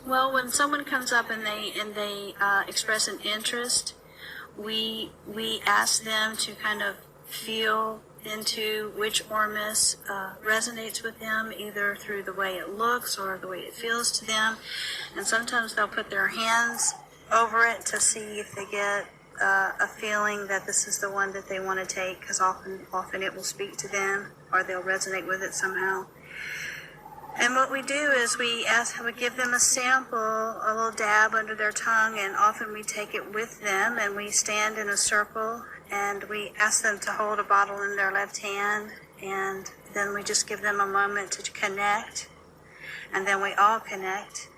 Well, when someone comes up and they express an interest, we ask them to kind of feel into which Ormes resonates with them, either through the way it looks or the way it feels to them. And sometimes they'll put their hands over it to see if they get a feeling that this is the one that they want to take, because often it will speak to them or they'll resonate with it somehow. And what we do is we give them a sample, a little dab under their tongue, and often we take it with them and we stand in a circle and we ask them to hold a bottle in their left hand, and then we just give them a moment to connect, and then we all connect,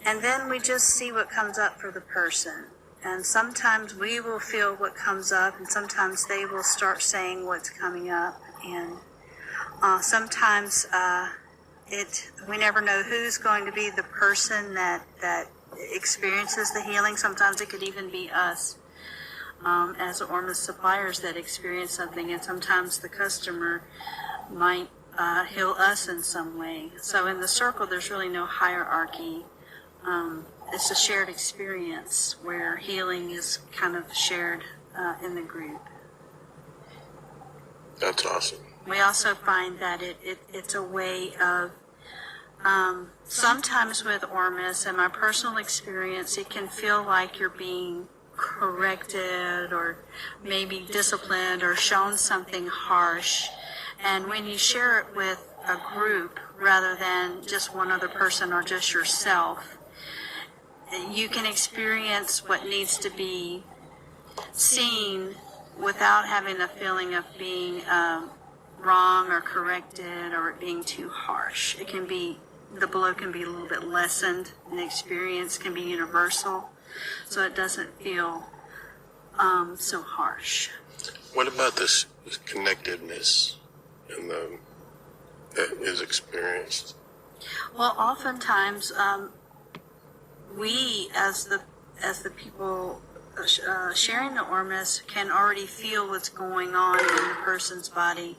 and then we just see what comes up for the person. And sometimes we will feel what comes up, and sometimes they will start saying what's coming up, and sometimes we never know who's going to be the person that experiences the healing. Sometimes it could even be us as Ormes suppliers that experience something, and sometimes the customer might heal us in some way. So in the circle, there's really no hierarchy. It's a shared experience where healing is kind of shared in the group. That's awesome. We also find that it's a way of, sometimes with Ormes, in my personal experience, it can feel like you're being corrected or maybe disciplined or shown something harsh. And when you share it with a group rather than just one other person or just yourself, you can experience what needs to be seen without having the feeling of being wrong or corrected or it being too harsh. It can be, the blow can be a little bit lessened, and the experience can be universal, so it doesn't feel so harsh. What about this connectedness and that is experienced? Well, oftentimes we, as the people sharing the Ormes, can already feel what's going on in the person's body,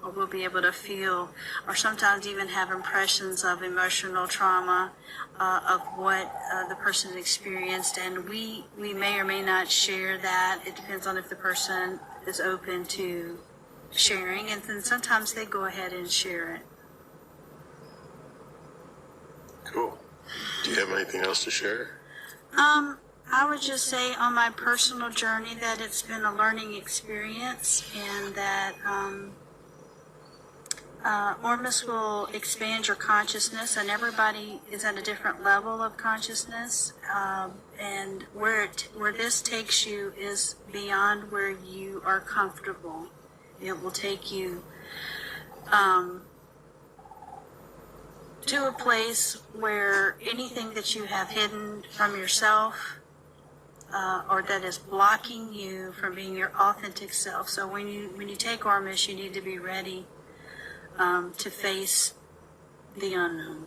or we'll be able to feel, or sometimes even have impressions of emotional trauma, of what the person experienced, and we may or may not share that. It depends on if the person is open to sharing, and then sometimes they go ahead and share it. Cool. Do you have anything else to share? I would just say on my personal journey that it's been a learning experience, and that Ormes will expand your consciousness, and everybody is at a different level of consciousness, and where this takes you is beyond where you are comfortable. It will take you to a place where anything that you have hidden from yourself or that is blocking you from being your authentic self. So when you take Ormes, you need to be ready to face the unknown.